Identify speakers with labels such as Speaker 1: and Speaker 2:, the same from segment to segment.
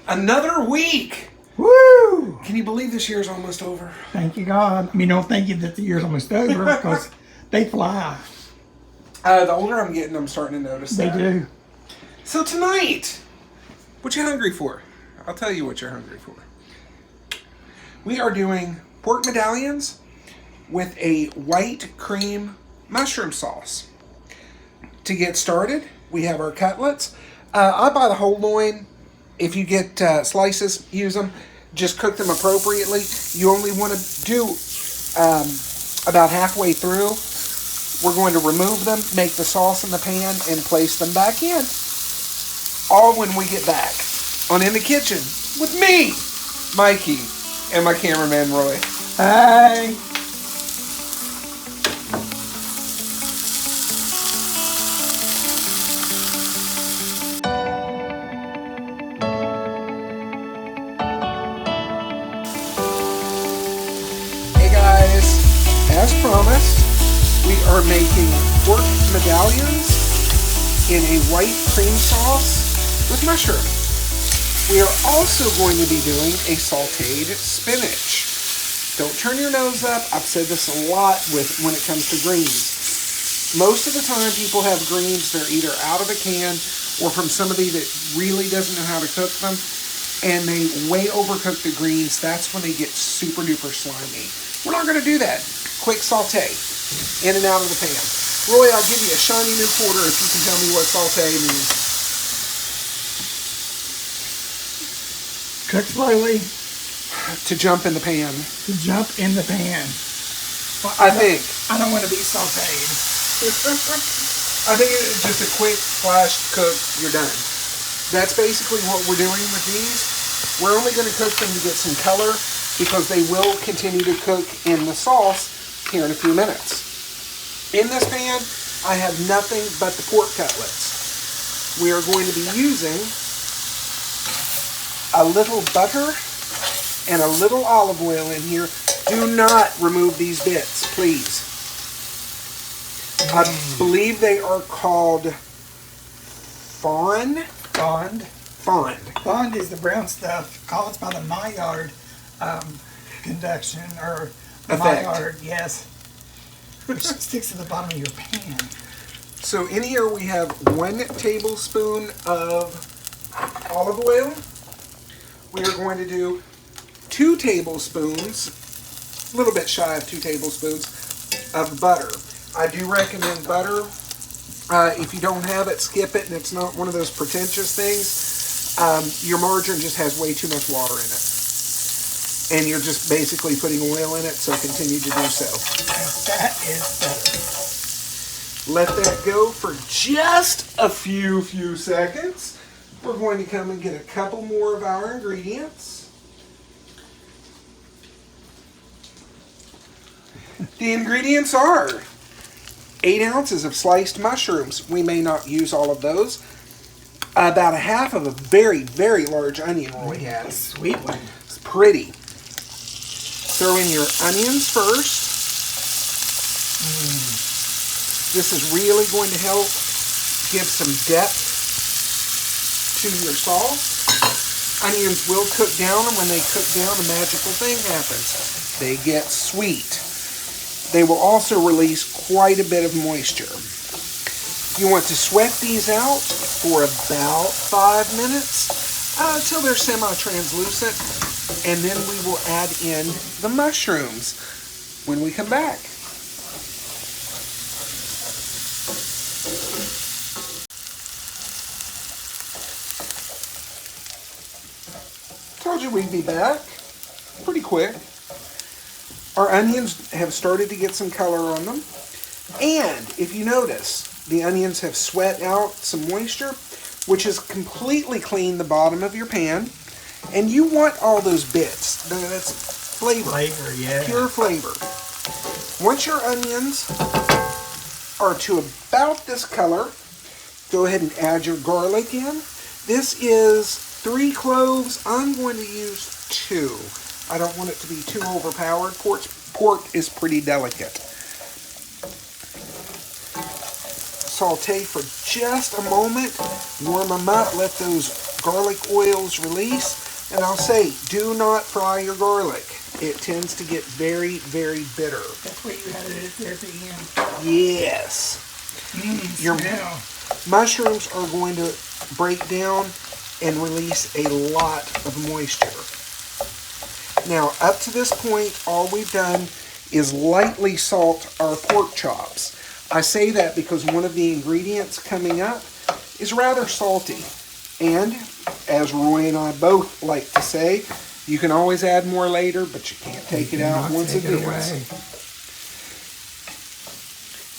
Speaker 1: Another week.
Speaker 2: Woo!
Speaker 1: Can you believe this year's almost over?
Speaker 2: Thank you, God. I mean, don't thank you that the year's almost over because they fly.
Speaker 1: The older I'm getting, I'm starting to notice
Speaker 2: They
Speaker 1: that.
Speaker 2: do.
Speaker 1: So tonight, what you hungry for? I'll tell you what you're hungry for. We are doing pork medallions with a white cream mushroom sauce. To get started, we have our cutlets. I buy the whole loin. If you get slices, use them. Just cook them appropriately. You only want to do about halfway through. We're going to remove them, make the sauce in the pan, and place them back in. All when we get back on In the Kitchen with me, Mikey, and my cameraman, Roy.
Speaker 2: Hey!
Speaker 1: Hey guys, as promised, we are making pork medallions in a white cream sauce with mushroom. We are also going to be doing a sauteed spinach. Don't turn your nose up. I've said this a lot when it comes to greens. Most of the time people have greens, they're either out of a can or from somebody that really doesn't know how to cook them, and they way overcook the greens. That's when they get super duper slimy. We're not going to do that. Quick saute, in and out of the pan. Roy, I'll give you a shiny new quarter if you can tell me what saute means.
Speaker 2: Cook slowly
Speaker 1: To jump in the pan.
Speaker 2: to jump in the pan. Well,
Speaker 1: I think.
Speaker 2: I don't want to be sauteed.
Speaker 1: I think it's just a quick flash cook, you're done. That's basically what we're doing with these. We're only going to cook them to get some color because they will continue to cook in the sauce here in a few minutes. In this pan, I have nothing but the pork cutlets. We are going to be using a little butter and a little olive oil in here. Do not remove these bits, please. I believe they are called fond.
Speaker 2: Fond is the brown stuff caused by the Maillard conduction or
Speaker 1: Effect.
Speaker 2: Maillard, yes. Which sticks to the bottom of your pan.
Speaker 1: So in here we have 1 tablespoon of olive oil. We are going to do 2 tablespoons, a little bit shy of 2 tablespoons of butter. I do recommend butter. If you don't have it, skip it, and it's not one of those pretentious things. Your margarine just has way too much water in it. And you're just basically putting oil in it, so continue to do so.
Speaker 2: That is better.
Speaker 1: Let that go for just a few seconds. We're going to come and get a couple more of our ingredients. The ingredients are 8 ounces of sliced mushrooms. We may not use all of those. About a half of a very, very large onion Roy has.
Speaker 2: Sweet one.
Speaker 1: It's pretty. Throw in your onions first. This is really going to help give some depth to your sauce. Onions will cook down, and when they cook down, a magical thing happens. They get sweet. They will also release quite a bit of moisture. You want to sweat these out for about 5 minutes until they're semi-translucent, and then we will add in the mushrooms when we come back. Told you we'd be back pretty quick. Our onions have started to get some color on them. And if you notice, the onions have sweat out some moisture, which has completely cleaned the bottom of your pan. And you want all those bits. That's flavor.
Speaker 2: Flavor, yeah.
Speaker 1: Pure flavor. Once your onions are to about this color, go ahead and add your garlic in. This is 3 cloves. I'm going to use 2. I don't want it to be too overpowered. Pork is pretty delicate. Saute for just a moment. Warm them up. Let those garlic oils release. And I'll say, do not fry your garlic. It tends to get very, very bitter.
Speaker 2: That's why you had it there at the end.
Speaker 1: Yes. Your mushrooms are going to break down and release a lot of moisture. Now, up to this point, all we've done is lightly salt our pork chops. I say that because one of the ingredients coming up is rather salty. And, as Roy and I both like to say, you can always add more later, but you can't take it out once it is.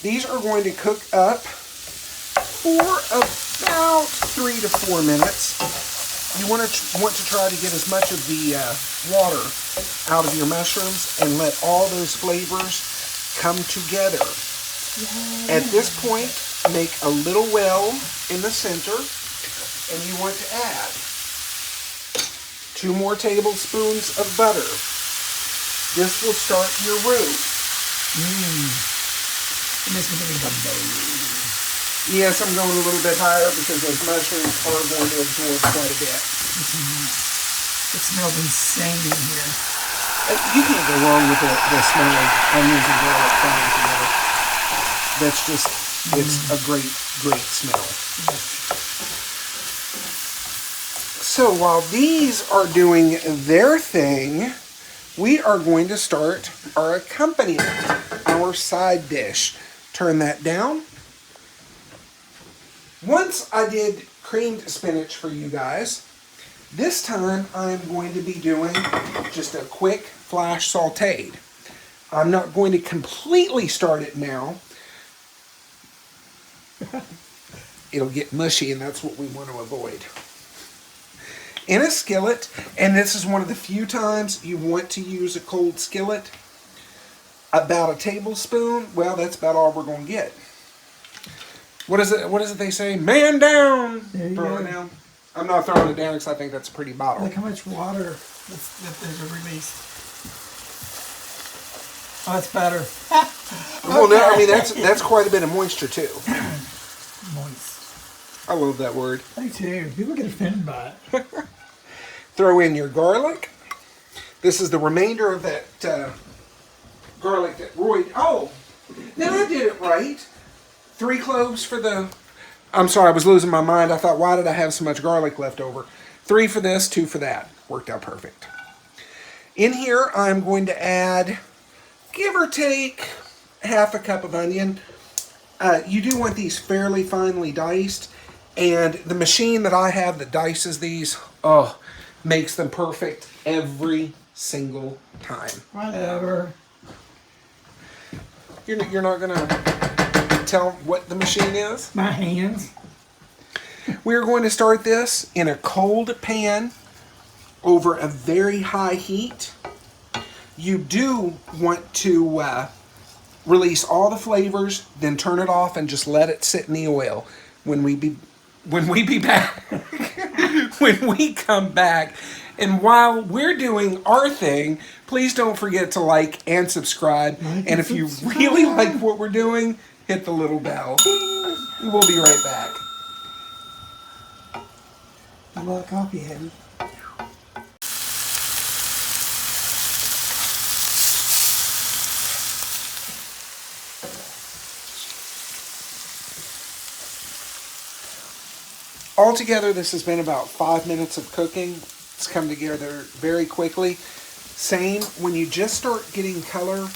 Speaker 1: These are going to cook up for about 3 to 4 minutes. You want to try to get as much of the water out of your mushrooms and let all those flavors come together. Yeah. At this point, make a little well in the center, and you want to add 2 more tablespoons of butter. This will start your roux.
Speaker 2: And this is going to be gumbo.
Speaker 1: Yes, I'm going a little bit higher because those mushrooms are going to absorb quite a bit.
Speaker 2: It smells insane in here.
Speaker 1: You can't go wrong with the smell of onions and garlic frying together. That's just, it's a great, great smell. So while these are doing their thing, we are going to start our accompaniment, our side dish. Turn that down. Once I did creamed spinach for you guys, this time I'm going to be doing just a quick flash sauteed. I'm not going to completely start it now. It'll get mushy, and that's what we want to avoid. In a skillet, and this is one of the few times you want to use a cold skillet, about a tablespoon, well, that's about all we're going to get. What is it they say? Man down! Throw it down. I'm not throwing it down because I think that's a pretty bottle.
Speaker 2: Look how much water that there's released. Oh, it's better.
Speaker 1: Well, no, I mean, that's quite a bit of moisture, too.
Speaker 2: Moist.
Speaker 1: I love that word.
Speaker 2: I do too. People get offended by it.
Speaker 1: Throw in your garlic. This is the remainder of that garlic that Roy... Oh! Now I did it right. 3 cloves for the... I'm sorry, I was losing my mind. I thought, why did I have so much garlic left over? 3 for this, 2 for that. Worked out perfect. In here, I'm going to add, give or take, half a cup of onion. You do want these fairly finely diced. And the machine that I have that dices these, makes them perfect every single time.
Speaker 2: Whatever.
Speaker 1: You're not going to tell what the machine is?
Speaker 2: My hands.
Speaker 1: We're going to start this in a cold pan over a very high heat. You do want to release all the flavors, then turn it off and just let it sit in the oil. When we be back, when we come back, and while we're doing our thing, please don't forget to like and subscribe. And if you really like what we're doing, hit the little bell. We'll be right back.
Speaker 2: A lot of coffee, heavy.
Speaker 1: Altogether, this has been about 5 minutes of cooking. It's come together very quickly. Same when you just start getting color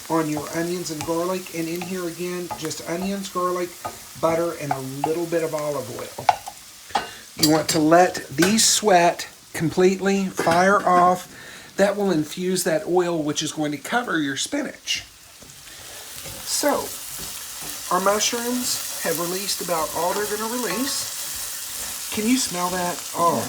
Speaker 1: on your onions and garlic. And in here again, just onions, garlic, butter, and a little bit of olive oil. You want to let these sweat completely, fire off. That will infuse that oil, which is going to cover your spinach. So, our mushrooms have released about all they're going to release. Can you smell that? Oh.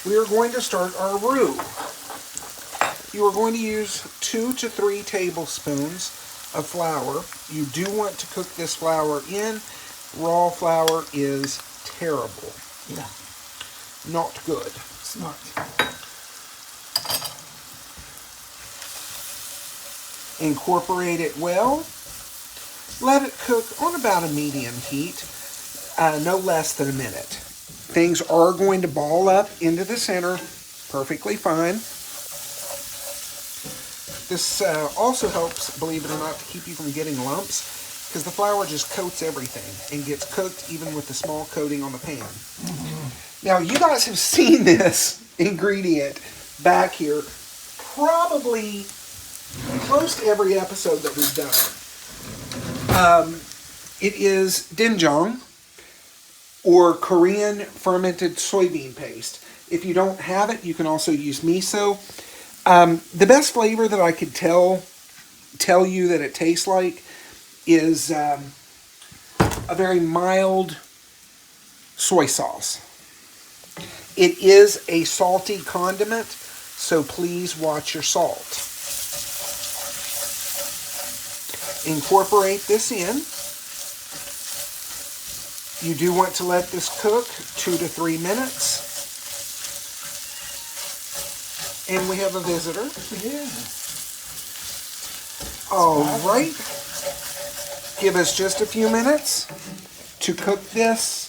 Speaker 1: We are going to start our roux. You are going to use 2 to 3 tablespoons of flour. You do want to cook this flour in. Raw flour is terrible.
Speaker 2: Yeah.
Speaker 1: Not good.
Speaker 2: It's not.
Speaker 1: Incorporate it well. Let it cook on about a medium heat. No less than a minute. Things are going to ball up into the center perfectly fine. This also helps, believe it or not, to keep you from getting lumps, because the flour just coats everything and gets cooked even with the small coating on the pan. Now, you guys have seen this ingredient back here probably close to every episode that we've done. It is deonjang, or Korean fermented soybean paste. If you don't have it, you can also use miso. The best flavor that I could tell you that it tastes like is a very mild soy sauce. It is a salty condiment, so please watch your salt. Incorporate this in. You do want to let this cook 2 to 3 minutes. And we have a visitor.
Speaker 2: Yeah.
Speaker 1: All right. Give us just a few minutes to cook this.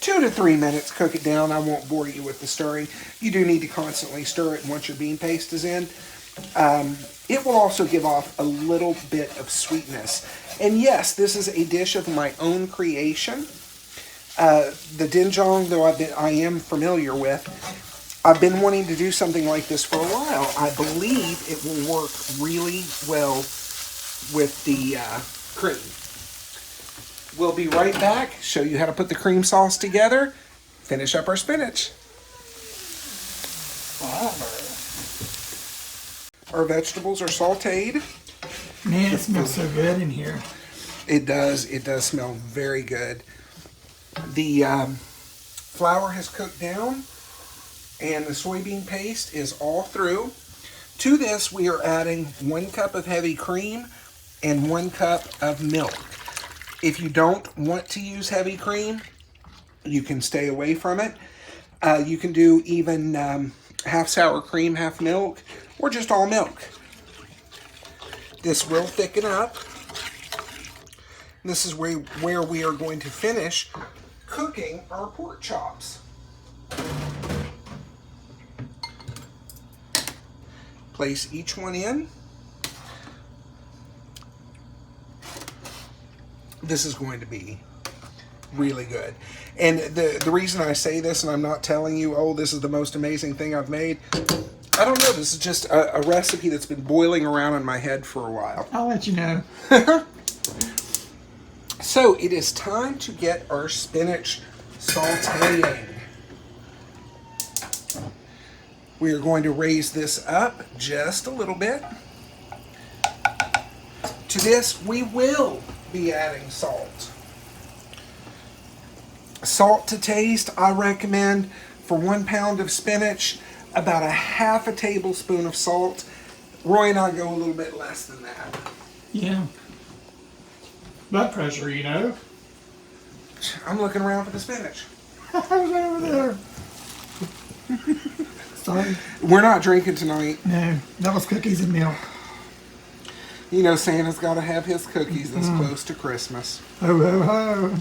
Speaker 1: 2 to 3 minutes, cook it down. I won't bore you with the stirring. You do need to constantly stir it once your bean paste is in. It will also give off a little bit of sweetness. And yes, this is a dish of my own creation. The deonjang, though I am familiar with, I've been wanting to do something like this for a while. I believe it will work really well with the cream. We'll be right back, show you how to put the cream sauce together, finish up our spinach.
Speaker 2: Wow.
Speaker 1: Our vegetables are sauteed.
Speaker 2: Man, it smells so good in here.
Speaker 1: It does smell very good. The flour has cooked down and the soybean paste is all through. To this, we are adding 1 cup of heavy cream and 1 cup of milk. If you don't want to use heavy cream, you can stay away from it. You can do even half sour cream, half milk, or just all milk. This will thicken up. This is where we are going to finish cooking our pork chops. Place each one in. This is going to be really good. And the reason I say this, and I'm not telling you, oh, this is the most amazing thing I've made, I don't know. This is just a recipe that's been boiling around in my head for a while.
Speaker 2: I'll let you know.
Speaker 1: So it is time to get our spinach sauteing. We are going to raise this up just a little bit. To this, we will be adding salt. Salt to taste, I recommend for 1 pound of spinach, about a half a tablespoon of salt. Roy and I go a little bit less than that.
Speaker 2: Yeah. Blood pressure, you know.
Speaker 1: I'm looking around for the spinach.
Speaker 2: I was right over there. Sorry.
Speaker 1: We're not drinking tonight.
Speaker 2: No, that was cookies and milk.
Speaker 1: You know, Santa's got to have his cookies this close to Christmas.
Speaker 2: Ho, ho, ho.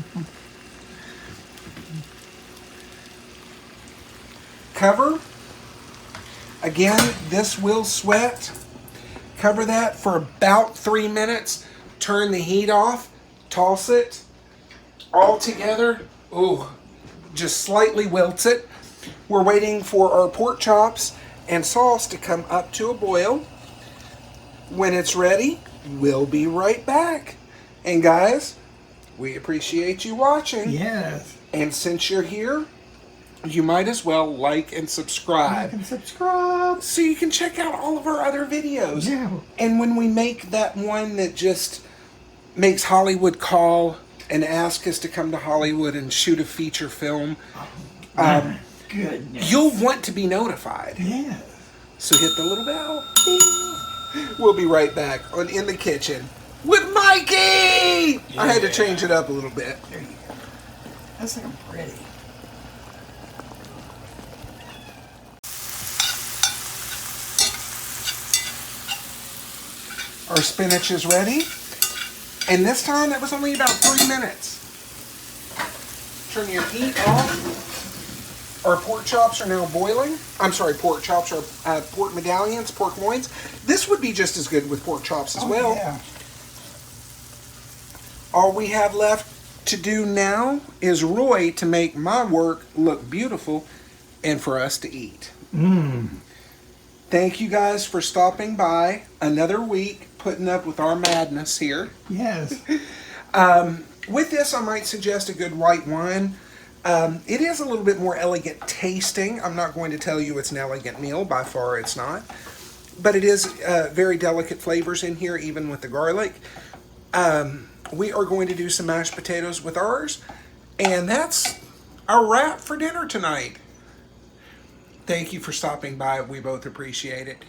Speaker 1: Cover. Again, this will sweat. Cover that for about 3 minutes. Turn the heat off. Toss it all together. Ooh, just slightly wilts it. We're waiting for our pork chops and sauce to come up to a boil. When it's ready, we'll be right back. And guys, we appreciate you watching.
Speaker 2: Yes.
Speaker 1: And since you're here, you might as well like and subscribe.
Speaker 2: Like and subscribe.
Speaker 1: So you can check out all of our other videos.
Speaker 2: Yeah.
Speaker 1: And when we make that one that just makes Hollywood call and ask us to come to Hollywood and shoot a feature film,
Speaker 2: goodness.
Speaker 1: you'll want to be notified.
Speaker 2: Yeah.
Speaker 1: So hit the little bell. We'll be right back on In the Kitchen with Mikey!
Speaker 2: Yeah.
Speaker 1: I had to change it up a little bit.
Speaker 2: There you go. That's looking pretty.
Speaker 1: Our spinach is ready. And this time it was only about 3 minutes. Turn your heat off. Our pork chops are now boiling. I'm sorry, pork chops are pork medallions, pork loins. This would be just as good with pork chops as well.
Speaker 2: Yeah.
Speaker 1: All we have left to do now is Roy to make my work look beautiful and for us to eat. Thank you guys for stopping by another week, putting up with our madness here.
Speaker 2: Yes.
Speaker 1: With this, I might suggest a good white wine. It is a little bit more elegant tasting. I'm not going to tell you it's an elegant meal. By far, it's not. But it is very delicate flavors in here, even with the garlic. We are going to do some mashed potatoes with ours. And that's our wrap for dinner tonight. Thank you for stopping by. We both appreciate it.